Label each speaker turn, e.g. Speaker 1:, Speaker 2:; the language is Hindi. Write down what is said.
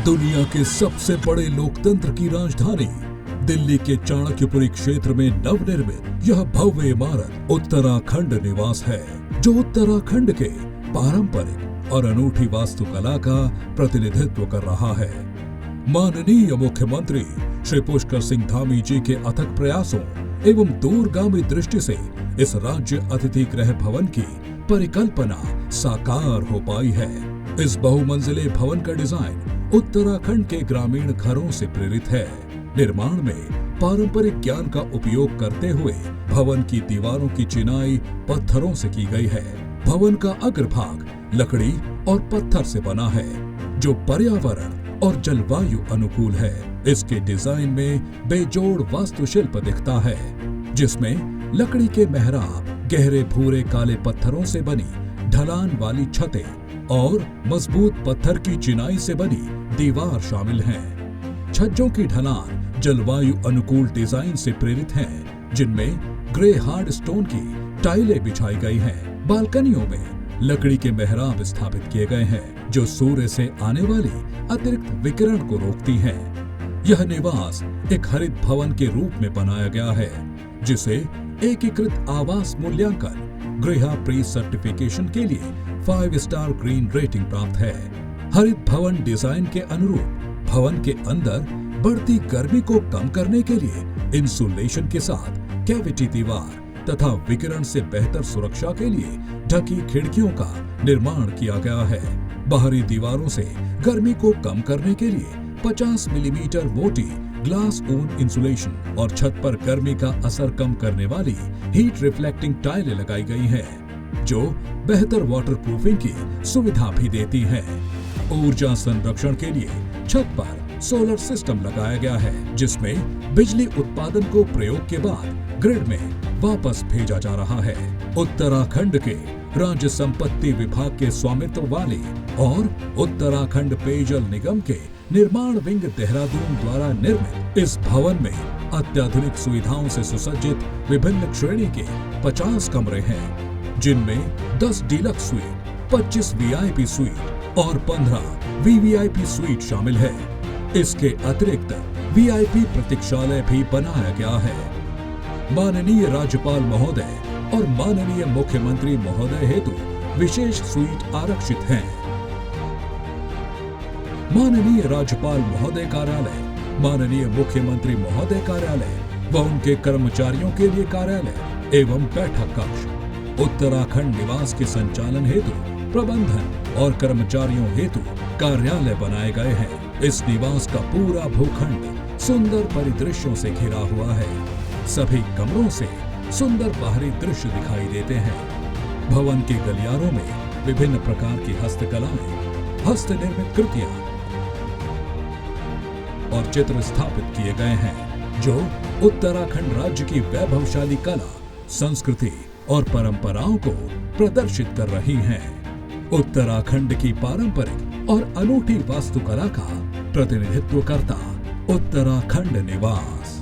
Speaker 1: दुनिया के सबसे बड़े लोकतंत्र की राजधानी दिल्ली के चाणक्यपुरी क्षेत्र में नवनिर्मित यह भव्य इमारत उत्तराखंड निवास है, जो उत्तराखंड के पारंपरिक और अनूठी वास्तुकला का प्रतिनिधित्व कर रहा है। माननीय मुख्यमंत्री श्री पुष्कर सिंह धामी जी के अथक प्रयासों एवं दूरगामी दृष्टि से इस राज्य अतिथि गृह भवन की परिकल्पना साकार हो पाई है। इस बहुमंजिले भवन का डिजाइन उत्तराखंड के ग्रामीण घरों से प्रेरित है। निर्माण में पारंपरिक ज्ञान का उपयोग करते हुए भवन की दीवारों की चिनाई पत्थरों से की गई है। भवन का अग्रभाग लकड़ी और पत्थर से बना है, जो पर्यावरण और जलवायु अनुकूल है। इसके डिजाइन में बेजोड़ वास्तुशिल्प दिखता है, जिसमें लकड़ी के मेहराब, गहरे भूरे काले पत्थरों से बनी ढलान वाली छतें और मजबूत पत्थर की चिनाई से बनी दीवार शामिल हैं। छज्जों की ढलान जलवायु अनुकूल डिजाइन से प्रेरित हैं, जिनमें ग्रे हार्ड स्टोन की टाइलें बिछाई गई हैं। बालकनियों में लकड़ी के मेहराब स्थापित किए गए हैं, जो सूर्य से आने वाली अतिरिक्त विकिरण को रोकती हैं। यह निवास एक हरित भवन के रूप में बनाया गया है, जिसे एकीकृत आवास मूल्यांकन गृह प्री सर्टिफिकेशन के लिए 5 स्टार ग्रीन रेटिंग प्राप्त है। हरित भवन डिजाइन के अनुरूप भवन के अंदर बढ़ती गर्मी को कम करने के लिए इंसुलेशन के साथ कैविटी दीवार तथा विकिरण से बेहतर सुरक्षा के लिए ढकी खिड़कियों का निर्माण किया गया है। बाहरी दीवारों से गर्मी को कम करने के लिए 50 मिलीमीटर मोटी ग्लास ऊन इंसुलेशन और छत पर गर्मी का असर कम करने वाली हीट रिफ्लेक्टिंग टाइलें लगाई गई हैं, जो बेहतर वाटरप्रूफिंग की सुविधा भी देती हैं। ऊर्जा संरक्षण के लिए छत पर सोलर सिस्टम लगाया गया है, जिसमें बिजली उत्पादन को प्रयोग के बाद ग्रिड में वापस भेजा जा रहा है। उत्तराखंड के राज्य संपत्ति विभाग के स्वामित्व वाले और उत्तराखंड पेयजल निगम के निर्माण विंग देहरादून द्वारा निर्मित इस भवन में अत्याधुनिक सुविधाओं से सुसज्जित विभिन्न श्रेणी के 50 कमरे हैं, जिनमें 10 डीलक्स स्वीट, 25 वीआईपी स्वीट और 15 वीवीआईपी स्वीट शामिल है। इसके अतिरिक्त वीआईपी प्रतीक्षालय भी बनाया गया है। माननीय राज्यपाल महोदय और माननीय मुख्यमंत्री महोदय हेतु विशेष स्वीट आरक्षित हैं। माननीय राज्यपाल महोदय कार्यालय, माननीय मुख्यमंत्री महोदय कार्यालय व उनके कर्मचारियों के लिए कार्यालय एवं बैठक कक्ष, उत्तराखंड निवास के संचालन हेतु प्रबंधन और कर्मचारियों हेतु कार्यालय बनाए गए हैं। इस निवास का पूरा भूखंड सुंदर परिदृश्यों से घिरा हुआ है। सभी कमरों से सुंदर बाहरी दृश्य दिखाई देते हैं। भवन के गलियारों में विभिन्न प्रकार की हस्तकलाएं, हस्त निर्मित कृतियां और चित्र स्थापित किए गए हैं, जो उत्तराखंड राज्य की वैभवशाली कला, संस्कृति और परंपराओं को प्रदर्शित कर रही हैं। उत्तराखंड की पारंपरिक और अनूठी वास्तुकला का प्रतिनिधित्व करता उत्तराखंड निवास।